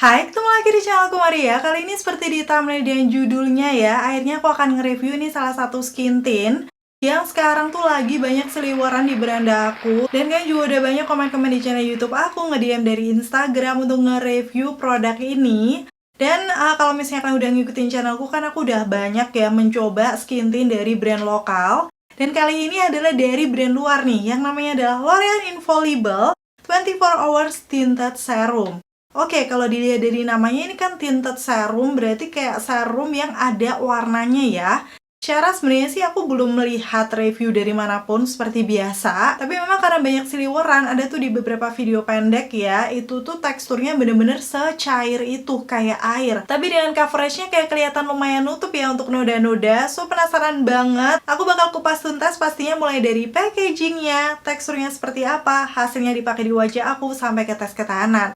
Hai, ketemu lagi di channelku Maria. Kali ini seperti di thumbnail dan judulnya ya, akhirnya aku akan nge-review nih salah satu skin tint yang sekarang tuh lagi banyak seliweran di beranda aku. Dan kalian juga udah banyak komen-komen di channel YouTube aku, nge-DM dari Instagram untuk nge-review produk ini. Dan kalau misalnya kalian udah ngikutin channelku, kan aku udah banyak ya mencoba skin tint dari brand lokal. Dan kali ini adalah dari brand luar nih, yang namanya adalah L'Oreal Infallible 24 Hours Tinted Serum. Oke, kalau dilihat dari namanya ini kan tinted serum, berarti kayak serum yang ada warnanya ya. Secara sebenarnya sih aku belum melihat review dari manapun seperti biasa. Tapi memang karena banyak seliweran, ada tuh di beberapa video pendek ya, itu tuh teksturnya bener-bener secair itu, kayak air. Tapi dengan coveragenya kayak kelihatan lumayan nutup ya untuk noda-noda. So penasaran banget, aku bakal kupas tuntas pastinya mulai dari packagingnya, teksturnya seperti apa, hasilnya dipakai di wajah aku, sampai ke tes ketahanan.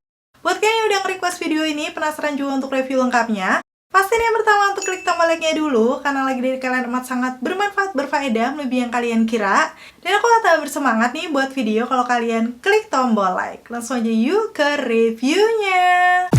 Buat kalian yang udah nge-request video ini, penasaran juga untuk review lengkapnya, pastiin yang pertama untuk klik tombol like-nya dulu, karena like dari kalian amat sangat bermanfaat, berfaedah, melebihi yang kalian kira. Dan aku akan bersemangat nih buat video kalau kalian klik tombol like. Langsung aja yuk ke reviewnya!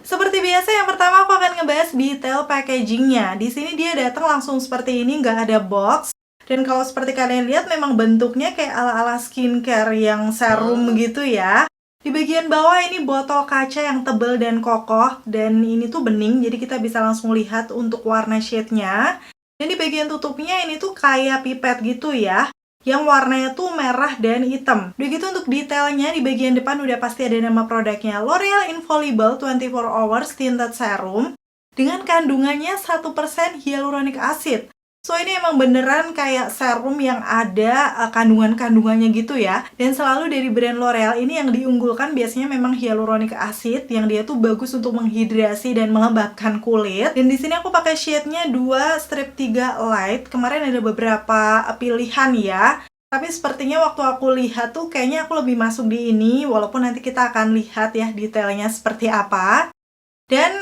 Seperti biasa, yang pertama aku akan ngebahas detail packagingnya. Di sini dia datang langsung seperti ini, nggak ada box. Dan kalau seperti kalian lihat, memang bentuknya kayak ala-ala skincare yang serum gitu ya. Di bagian bawah ini botol kaca yang tebal dan kokoh, dan ini tuh bening, jadi kita bisa langsung lihat untuk warna shade-nya. Dan di bagian tutupnya ini tuh kayak pipet gitu ya, yang warnanya tuh merah dan hitam. Begitu untuk detailnya, di bagian depan udah pasti ada nama produknya, L'Oreal Infallible 24 Hours Tinted Serum, dengan kandungannya 1% hyaluronic acid. So ini emang beneran kayak serum yang ada kandungan-kandungannya gitu ya. Dan selalu dari brand L'Oreal ini yang diunggulkan biasanya memang hyaluronic acid, yang dia tuh bagus untuk menghidrasi dan melembabkan kulit. Dan di sini aku pakai shade-nya 2 strip 3 light. Kemarin ada beberapa pilihan ya. Tapi sepertinya waktu aku lihat tuh kayaknya aku lebih masuk di ini, walaupun nanti kita akan lihat ya detailnya seperti apa. Dan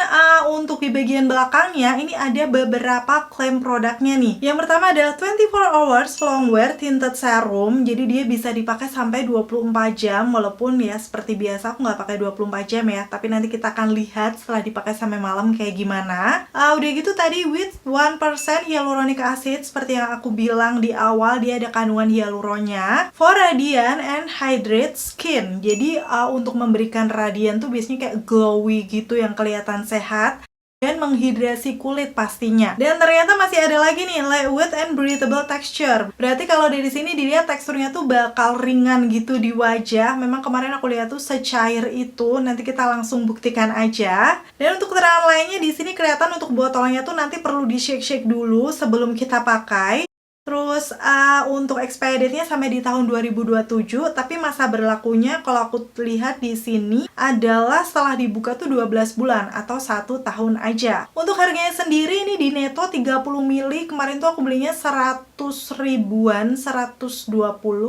untuk di bagian belakangnya ini ada beberapa klaim produknya nih. Yang pertama adalah 24 Hours Longwear Tinted Serum. Jadi dia bisa dipakai sampai 24 jam, walaupun ya seperti biasa aku nggak pakai 24 jam ya. Tapi nanti kita akan lihat setelah dipakai sampai malam kayak gimana. Udah gitu tadi with 1% hyaluronic acid, seperti yang aku bilang di awal, dia ada kandungan hyaluronnya. For radiant and hydrate skin. Jadi untuk memberikan radian tuh biasanya kayak glowy gitu yang kelihatan sehat dan menghidrasi kulit pastinya. Dan ternyata masih ada lagi nih, lightweight and breathable texture. Berarti kalau dari sini dilihat teksturnya tuh bakal ringan gitu di wajah. Memang kemarin aku lihat tuh secair itu. Nanti kita langsung buktikan aja. Dan untuk keterangan lainnya di sini kelihatan untuk botolnya tuh nanti perlu di shake-shake dulu sebelum kita pakai. Terus untuk expiry date-nya sampai di tahun 2027, tapi masa berlakunya kalau aku lihat di sini adalah setelah dibuka tuh 12 bulan atau 1 tahun aja. Untuk harganya sendiri ini di Netto 30 ml, kemarin tuh aku belinya 100 ribuan, 120,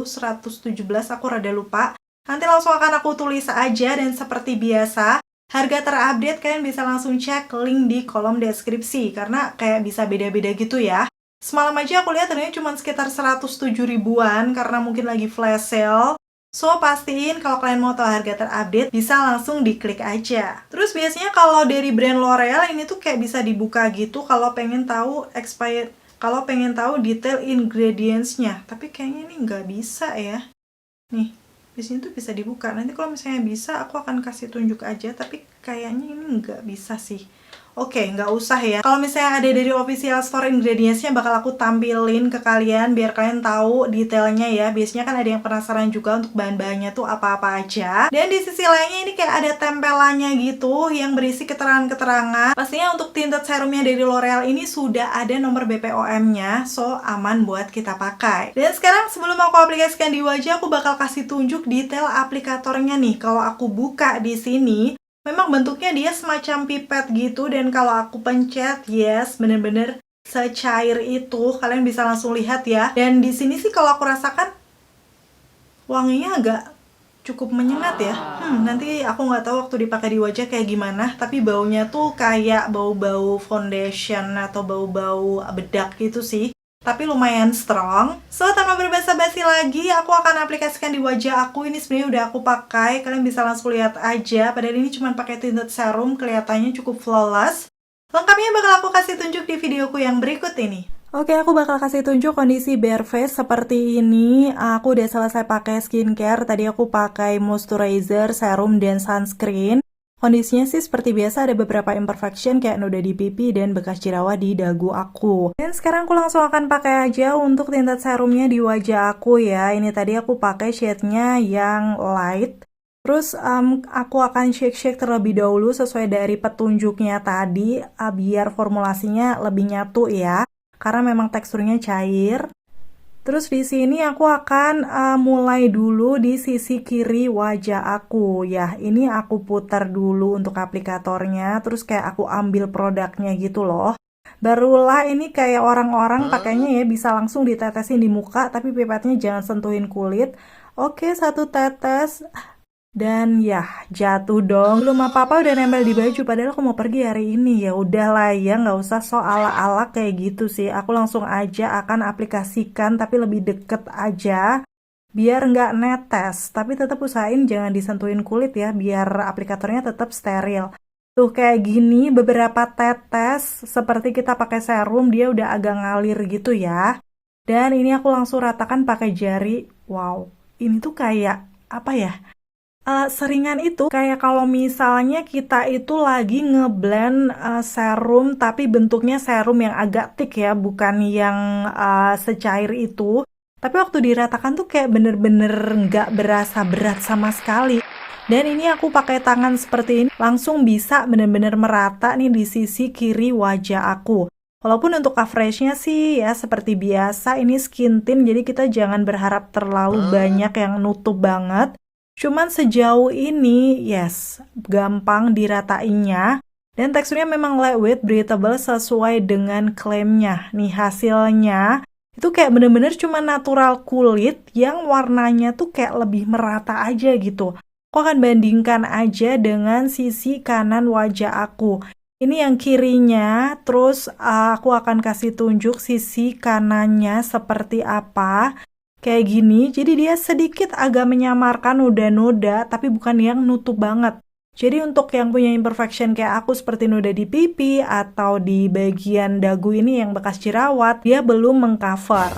117, aku rada lupa. Nanti langsung akan aku tulis aja, dan seperti biasa, harga terupdate kalian bisa langsung cek link di kolom deskripsi, karena kayak bisa beda-beda gitu ya. Semalam aja aku lihat harganya cuma sekitar 107 ribuan karena mungkin lagi flash sale. So pastiin kalau kalian mau tahu harga terupdate bisa langsung diklik aja. Terus biasanya kalau dari brand L'Oreal ini tuh kayak bisa dibuka gitu kalau pengen tahu detail ingredients-nya. Tapi kayaknya ini nggak bisa ya. Nih, di sini tuh bisa dibuka. Nanti kalau misalnya bisa aku akan kasih tunjuk aja, tapi kayaknya ini nggak bisa sih. Oke, nggak usah ya. Kalau misalnya ada dari official store ingredients-nya bakal aku tampilin ke kalian biar kalian tahu detailnya ya. Biasanya kan ada yang penasaran juga untuk bahan-bahannya tuh apa-apa aja. Dan di sisi lainnya ini kayak ada tempelannya gitu yang berisi keterangan-keterangan. Pastinya untuk tinted serumnya dari L'Oreal ini sudah ada nomor BPOM-nya, so aman buat kita pakai. Dan sekarang sebelum aku aplikasikan di wajah, aku bakal kasih tunjuk detail aplikatornya nih. Kalau aku buka di sini, memang bentuknya dia semacam pipet gitu, dan kalau aku pencet, yes, bener-bener secair itu. Kalian bisa langsung lihat ya. Dan di sini sih kalau aku rasakan wanginya agak cukup menyengat ya. Nanti aku nggak tahu waktu dipakai di wajah kayak gimana, tapi baunya tuh kayak bau-bau foundation atau bau-bau bedak gitu sih. tapi lumayan strong. So, tanpa berbasa-basi lagi, aku akan aplikasikan di wajah aku. Ini sebenarnya udah aku pakai, kalian bisa langsung lihat aja. Padahal ini cuma pakai tinted serum, kelihatannya cukup flawless. Lengkapnya bakal aku kasih tunjuk di videoku yang berikut ini. Oke, aku bakal kasih tunjuk kondisi bare face seperti ini. Aku udah selesai pakai skincare. Tadi aku pakai moisturizer, serum, dan sunscreen. Kondisinya sih seperti biasa, ada beberapa imperfection kayak noda di pipi dan bekas jerawat di dagu aku. Dan sekarang aku langsung akan pakai aja untuk tinted serumnya di wajah aku ya. Ini tadi aku pakai shade-nya yang light. Terus aku akan shake-shake terlebih dahulu sesuai dari petunjuknya tadi, biar formulasinya lebih nyatu ya. Karena memang teksturnya cair. Terus di sini aku akan mulai dulu di sisi kiri wajah aku ya. Ini aku putar dulu untuk aplikatornya, terus kayak aku ambil produknya gitu loh. Barulah ini kayak orang-orang pakainya ya, bisa langsung ditetesin di muka, tapi pipetnya jangan sentuhin kulit. Oke, satu tetes. Dan ya, jatuh dong. Belum apa-apa udah nempel di baju, padahal aku mau pergi hari ini. Ya udahlah ya, nggak usah so ala-ala kayak gitu sih. Aku langsung aja akan aplikasikan, tapi lebih deket aja. Biar nggak netes, tapi tetap usahain jangan disentuhin kulit ya, biar aplikatornya tetap steril. Tuh kayak gini, beberapa tetes, seperti kita pakai serum, dia udah agak ngalir gitu ya. Dan ini aku langsung ratakan pakai jari. Wow, ini tuh kayak, apa ya? Seringan itu kayak kalau misalnya kita itu lagi ngeblend serum tapi bentuknya serum yang agak thick ya, bukan yang secair itu. Tapi waktu diratakan tuh kayak bener-bener nggak berasa berat sama sekali. Dan ini aku pakai tangan seperti ini langsung bisa bener-bener merata nih di sisi kiri wajah aku. Walaupun untuk coveragenya sih ya seperti biasa ini skin tint, jadi kita jangan berharap terlalu banyak yang nutup banget. Cuman sejauh ini, yes, gampang diratainnya. Dan teksturnya memang lightweight, breathable sesuai dengan klaimnya. Nih hasilnya, itu kayak bener-bener cuma natural kulit yang warnanya tuh kayak lebih merata aja gitu. Aku akan bandingkan aja dengan sisi kanan wajah aku. Ini yang kirinya, terus aku akan kasih tunjuk sisi kanannya seperti apa. Kayak gini, jadi dia sedikit agak menyamarkan noda-noda, tapi bukan yang nutup banget. Jadi untuk yang punya imperfection kayak aku seperti noda di pipi atau di bagian dagu ini yang bekas jerawat, dia belum mengcover.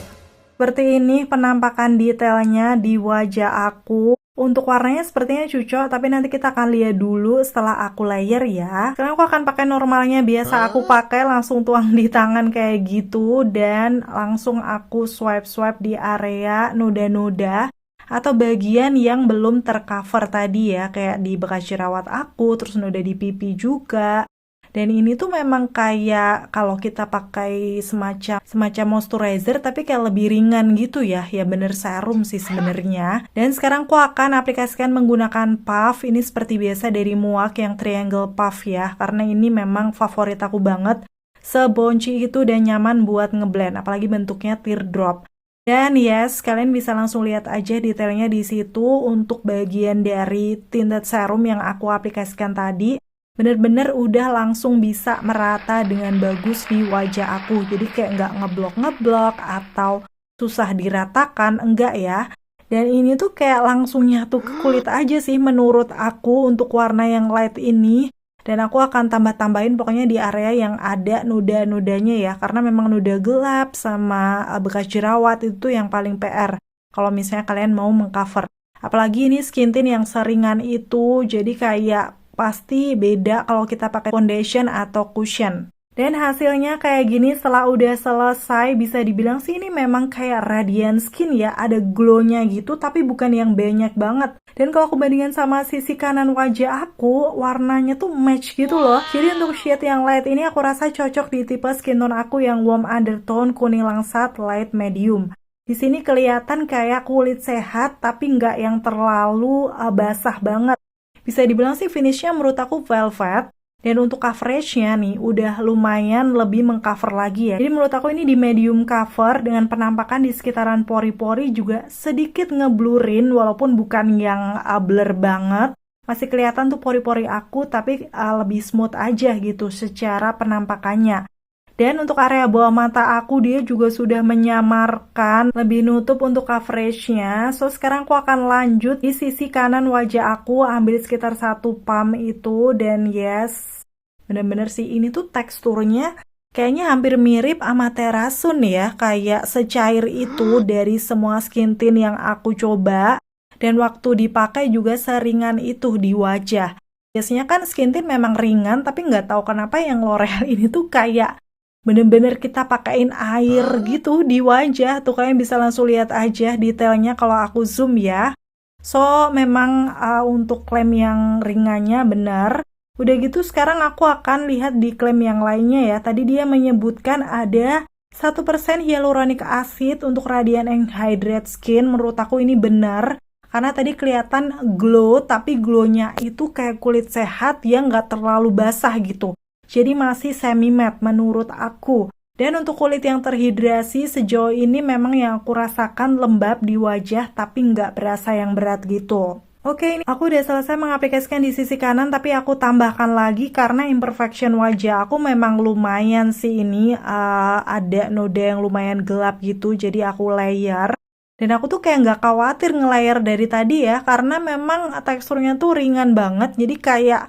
Seperti ini penampakan detailnya di wajah aku. Untuk warnanya sepertinya cocok, tapi nanti kita akan lihat dulu setelah aku layer ya. Sekarang aku akan pakai normalnya biasa aku pakai, langsung tuang di tangan kayak gitu. Dan langsung aku swipe-swipe di area noda-noda atau bagian yang belum tercover tadi ya. Kayak di bekas jerawat aku, terus noda di pipi juga. Dan ini tuh memang kayak kalau kita pakai semacam moisturizer tapi kayak lebih ringan gitu ya. Ya bener serum sih sebenarnya. Dan sekarang aku akan aplikasikan menggunakan puff. Ini seperti biasa dari Muak yang triangle puff ya. Karena ini memang favorit aku banget. Sebonci itu dan nyaman buat ngeblend, apalagi bentuknya teardrop. Dan yes, kalian bisa langsung lihat aja detailnya di situ untuk bagian dari tinted serum yang aku aplikasikan tadi. Bener-bener udah langsung bisa merata dengan bagus di wajah aku. Jadi kayak nggak ngeblok-ngeblok atau susah diratakan, enggak ya. Dan ini tuh kayak langsung nyatu ke kulit aja sih menurut aku untuk warna yang light ini. Dan aku akan tambah-tambahin pokoknya di area yang ada noda-nodanya ya. Karena memang noda gelap sama bekas jerawat itu yang paling PR. Kalau misalnya kalian mau mengcover. Apalagi ini skin tint yang seringan itu, jadi kayak pasti beda kalau kita pakai foundation atau cushion. Dan hasilnya kayak gini setelah udah selesai, bisa dibilang sih ini memang kayak radiant skin ya, ada glow-nya gitu tapi bukan yang banyak banget. Dan kalau aku bandingkan sama sisi kanan wajah aku, warnanya tuh match gitu loh. Jadi untuk shade yang light ini aku rasa cocok di tipe skin tone aku yang warm undertone, kuning langsat, light medium. Di sini kelihatan kayak kulit sehat tapi nggak yang terlalu basah banget. Bisa dibilang sih finishnya menurut aku velvet. Dan untuk coveragenya nih udah lumayan lebih mengcover lagi ya. Jadi menurut aku ini di medium cover dengan penampakan di sekitaran pori-pori juga sedikit ngeblurin walaupun bukan yang blur banget. Masih kelihatan tuh pori-pori aku tapi lebih smooth aja gitu secara penampakannya. Dan untuk area bawah mata aku dia juga sudah menyamarkan, lebih nutup untuk coveragenya. So sekarang aku akan lanjut di sisi kanan wajah aku, ambil sekitar 1 pump itu. Dan yes, bener-bener sih ini tuh teksturnya kayaknya hampir mirip Amaterasu ya, kayak secair itu dari semua skin tint yang aku coba. Dan waktu dipakai juga seringan itu di wajah. Biasanya kan skin tint memang ringan, tapi nggak tahu kenapa yang L'Oreal ini tuh kayak bener-bener kita pakein air gitu di wajah. Tuh kalian bisa langsung lihat aja detailnya kalau aku zoom ya. So memang untuk klaim yang ringannya benar. Udah gitu sekarang aku akan lihat di klaim yang lainnya ya. Tadi dia menyebutkan ada 1% hyaluronic acid untuk radiant and hydrate skin. Menurut aku ini benar. Karena tadi kelihatan glow, tapi glownya itu kayak kulit sehat yang nggak terlalu basah gitu. Jadi masih semi matte menurut aku. Dan untuk kulit yang terhidrasi sejauh ini memang yang aku rasakan lembab di wajah tapi nggak berasa yang berat gitu. Oke, ini aku udah selesai mengaplikasikan di sisi kanan, tapi aku tambahkan lagi karena imperfection wajah aku memang lumayan sih ini ada noda yang lumayan gelap gitu, jadi aku layer. Dan aku tuh kayak nggak khawatir nge-layer dari tadi ya, karena memang teksturnya tuh ringan banget, jadi kayak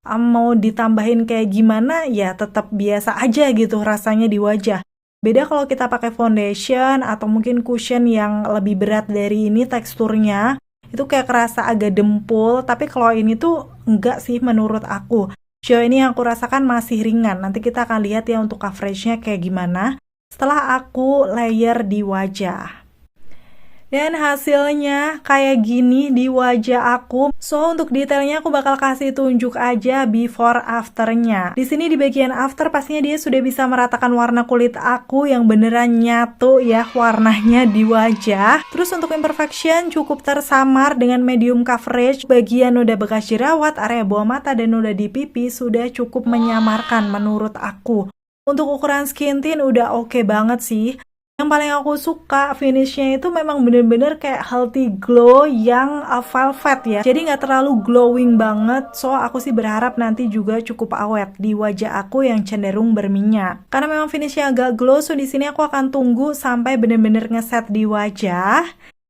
mau ditambahin kayak gimana ya tetap biasa aja gitu rasanya di wajah. Beda kalau kita pakai foundation atau mungkin cushion yang lebih berat dari ini teksturnya, itu kayak kerasa agak dempul, tapi kalau ini tuh enggak sih menurut aku. Show ini yang aku rasakan masih ringan. Nanti kita akan lihat ya untuk coveragenya kayak gimana setelah aku layer di wajah. Dan hasilnya kayak gini di wajah aku. So untuk detailnya aku bakal kasih tunjuk aja before afternya. Di sini di bagian after pastinya dia sudah bisa meratakan warna kulit aku yang beneran nyatu ya warnanya di wajah. Terus untuk imperfection cukup tersamar dengan medium coverage. Bagian noda bekas jerawat, area bawah mata dan noda di pipi sudah cukup menyamarkan menurut aku. Untuk ukuran skin tint udah oke banget sih. Yang paling aku suka finishnya itu memang bener-bener kayak healthy glow yang velvet ya. Jadi nggak terlalu glowing banget. So aku sih berharap nanti juga cukup awet di wajah aku yang cenderung berminyak. Karena memang finishnya agak glow, so di sini aku akan tunggu sampai bener-bener ngeset di wajah.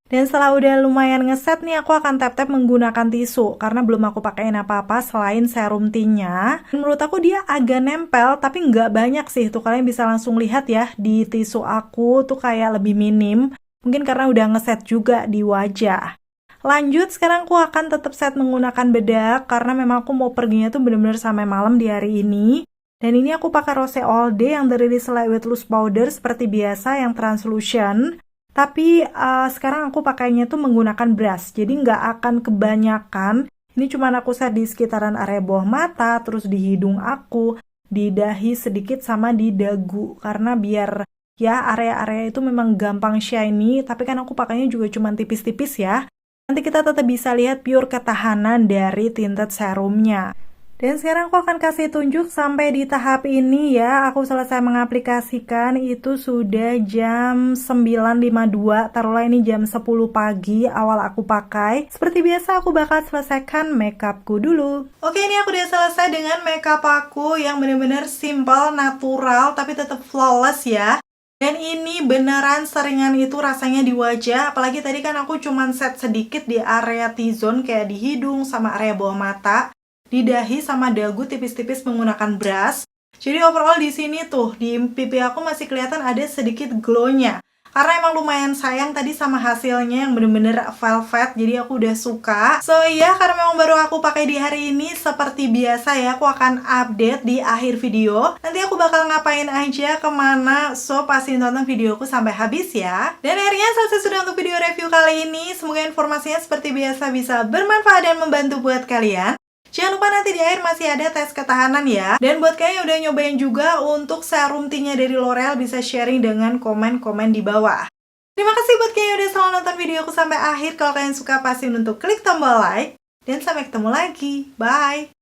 Dan setelah udah lumayan ngeset nih, aku akan tap-tap menggunakan tisu karena belum aku pakein apa-apa selain serum tintnya. Menurut aku dia agak nempel tapi nggak banyak sih. Tuh kalian bisa langsung lihat ya di tisu aku tuh kayak lebih minim. Mungkin karena udah ngeset juga di wajah. Lanjut, sekarang aku akan tetap set menggunakan bedak karena memang aku mau perginya tuh bener-bener sampai malam di hari ini. Dan ini aku pakai Rose All Day yang dari Light Weight Loose Powder seperti biasa yang translucent. Tapi sekarang aku pakainya tuh menggunakan brush, jadi nggak akan kebanyakan. Ini cuma aku set di sekitaran area bawah mata, terus di hidung aku, di dahi sedikit sama di dagu. Karena biar ya area-area itu memang gampang shiny, tapi kan aku pakainya juga cuma tipis-tipis ya. Nanti kita tetap bisa lihat pure ketahanan dari tinted serumnya. Dan sekarang aku akan kasih tunjuk sampai di tahap ini ya. Aku selesai mengaplikasikan itu sudah jam 9.52. Taruhlah ini jam 10 pagi awal aku pakai. Seperti biasa aku bakal selesaikan makeupku dulu. Oke, ini aku udah selesai dengan makeup aku yang bener-bener simple, natural, tapi tetap flawless ya. Dan ini beneran seringan itu rasanya di wajah. Apalagi tadi kan aku cuman set sedikit di area T-zone kayak di hidung sama area bawah mata. Di dahi sama dagu tipis-tipis menggunakan brush. Jadi overall di sini tuh di pipi aku masih kelihatan ada sedikit glow-nya. Karena emang lumayan sayang tadi sama hasilnya yang bener-bener velvet, jadi aku udah suka. So iya, karena memang baru aku pakai di hari ini, seperti biasa ya, aku akan update di akhir video. Nanti aku bakal ngapain aja, kemana, so pasti tonton videoku sampai habis ya. Dan akhirnya selesai sudah untuk video review kali ini. Semoga informasinya seperti biasa bisa bermanfaat dan membantu buat kalian. Jangan lupa nanti di akhir masih ada tes ketahanan ya. Dan buat kalian yang udah nyobain juga untuk serum tintnya dari L'Oreal bisa sharing dengan komen-komen di bawah. Terima kasih buat kalian yang udah selalu nonton videoku sampai akhir. Kalau kalian suka pastiin untuk klik tombol like. Dan sampai ketemu lagi. Bye!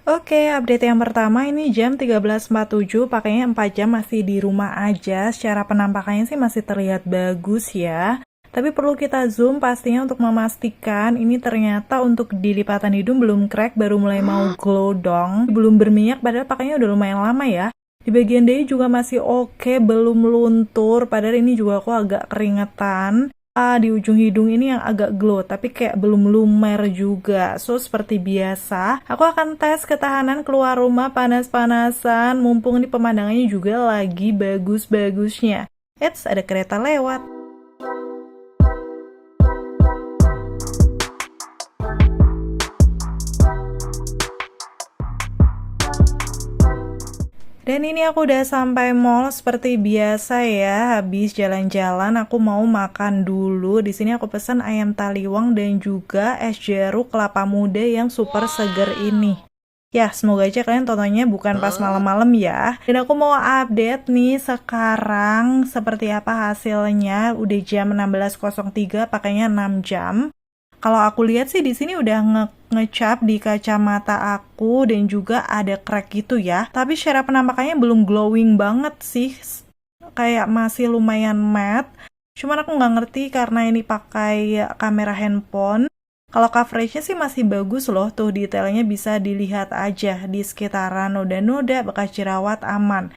Oke, update yang pertama ini jam 13.47, pakainya 4 jam masih di rumah aja. Secara penampakannya sih masih terlihat bagus ya. Tapi perlu kita zoom pastinya untuk memastikan ini ternyata untuk di lipatan hidung belum crack, baru mulai mau glow dong. Belum berminyak padahal pakainya udah lumayan lama ya. Di bagian dahi juga masih oke, belum luntur. Padahal ini juga aku agak keringetan. Di ujung hidung ini yang agak glow, tapi kayak belum lumer juga. So, seperti biasa, aku akan tes ketahanan keluar rumah panas-panasan. Mumpung ini pemandangannya juga lagi bagus-bagusnya. Eits, ada kereta lewat. Dan ini aku udah sampai mall seperti biasa ya. Habis jalan-jalan aku mau makan dulu. Di sini aku pesan ayam taliwang dan juga es jeruk kelapa muda yang super seger ini. Ya, semoga aja kalian tontonnya bukan pas malam-malam ya. Dan aku mau update nih sekarang seperti apa hasilnya. Udah jam 16.03, pakainya 6 jam. Kalau aku lihat sih di sini udah ngecap di kacamata aku dan juga ada crack gitu ya. Tapi secara penampakannya belum glowing banget sih. Kayak masih lumayan matte. Cuman aku nggak ngerti karena ini pakai kamera handphone. Kalau coveragenya sih masih bagus loh. Tuh detailnya bisa dilihat aja di sekitaran noda-noda, bekas jerawat aman.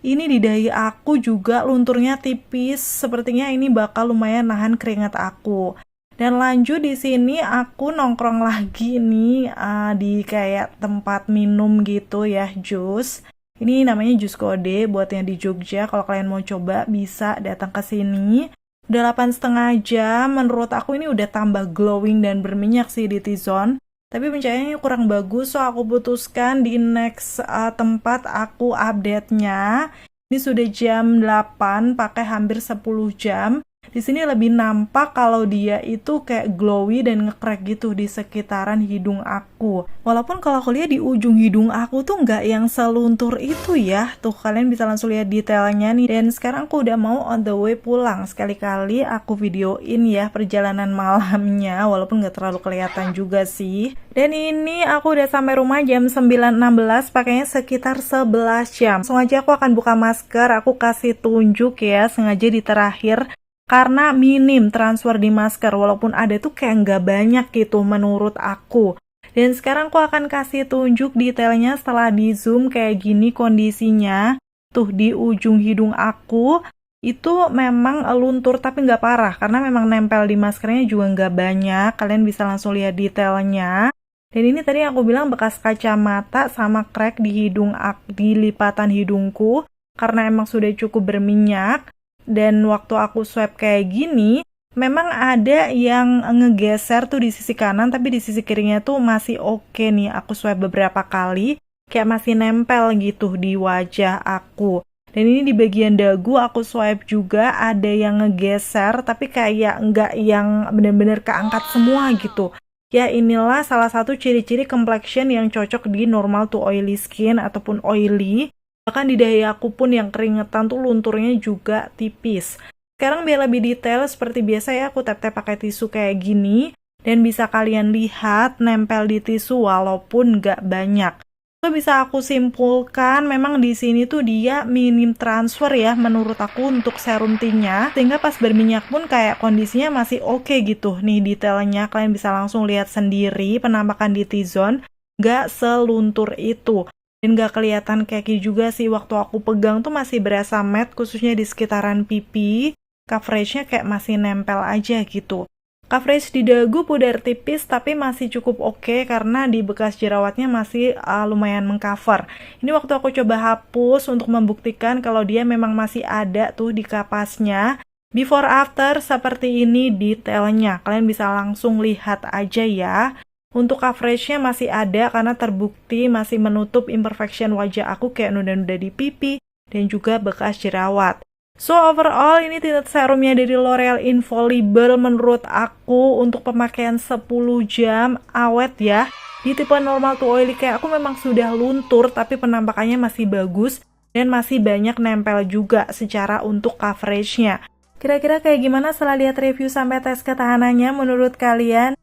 Ini di dahi aku juga lunturnya tipis. Sepertinya ini bakal lumayan nahan keringat aku. Dan lanjut di sini aku nongkrong lagi nih di kayak tempat minum gitu ya, jus. Ini namanya Jus Kode buat yang di Jogja. Kalau kalian mau coba bisa datang ke sini. Udah 8,5 jam, menurut aku ini udah tambah glowing dan berminyak sih di T-zone. Tapi pencahayaannya kurang bagus, so aku putuskan di next tempat aku update-nya. Ini sudah jam 8, pakai hampir 10 jam. Di sini lebih nampak kalau dia itu kayak glowy dan nge-crack gitu di sekitaran hidung aku. Walaupun kalau aku lihat di ujung hidung aku tuh nggak yang seluntur itu ya. Tuh kalian bisa langsung lihat detailnya nih. Dan sekarang aku udah mau on the way pulang. Sekali-kali aku videoin ya perjalanan malamnya. Walaupun nggak terlalu kelihatan juga sih. Dan ini aku udah sampai rumah jam 9.16. Pakainya sekitar 11 jam. Sengaja aku akan buka masker. Aku kasih tunjuk ya. Sengaja di terakhir. Karena minim transfer di masker, walaupun ada tuh kayak nggak banyak gitu menurut aku. Dan sekarang aku akan kasih tunjuk detailnya setelah di zoom kayak gini kondisinya. Tuh di ujung hidung aku, itu memang luntur tapi nggak parah. Karena memang nempel di maskernya juga nggak banyak. Kalian bisa langsung lihat detailnya. Dan ini tadi aku bilang bekas kacamata sama crack di hidung, di lipatan hidungku. Karena emang sudah cukup berminyak. Dan waktu aku swipe kayak gini, memang ada yang ngegeser tuh di sisi kanan, tapi di sisi kirinya tuh masih oke nih. Aku swipe beberapa kali, kayak masih nempel gitu di wajah aku. Dan ini di bagian dagu aku swipe juga ada yang ngegeser, tapi kayak nggak yang bener-bener keangkat semua gitu. Ya inilah salah satu ciri-ciri complexion yang cocok di normal to oily skin ataupun oily. Bahkan di dahi aku pun yang keringetan tuh lunturnya juga tipis. Sekarang biar lebih detail seperti biasa ya aku tap-tap pakai tisu kayak gini. Dan bisa kalian lihat nempel di tisu walaupun nggak banyak. Itu bisa aku simpulkan memang di sini tuh dia minim transfer ya menurut aku untuk serum tintnya. Sehingga pas berminyak pun kayak kondisinya masih oke gitu. Nih detailnya kalian bisa langsung lihat sendiri penampakan di T-zone. Nggak seluntur itu. Dan gak kelihatan keki juga sih waktu aku pegang tuh masih berasa matte khususnya di sekitaran pipi. Coveragenya kayak masih nempel aja gitu. Coverage di dagu pudar tipis tapi masih cukup oke karena di bekas jerawatnya masih lumayan mengcover. Ini waktu aku coba hapus untuk membuktikan kalau dia memang masih ada tuh di kapasnya. Before after seperti ini detailnya. Kalian bisa langsung lihat aja ya. Untuk coveragenya masih ada karena terbukti masih menutup imperfection wajah aku kayak noda-noda di pipi dan juga bekas jerawat. So overall ini tinted serumnya dari L'Oreal Infallible menurut aku untuk pemakaian 10 jam awet ya. Di tipe normal to oily kayak aku memang sudah luntur tapi penampakannya masih bagus dan masih banyak nempel juga secara untuk coveragenya. Kira-kira kayak gimana setelah lihat review sampai tes ketahanannya menurut kalian?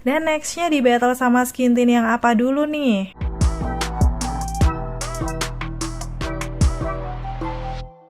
Dan nextnya di battle sama skin tint yang apa dulu nih?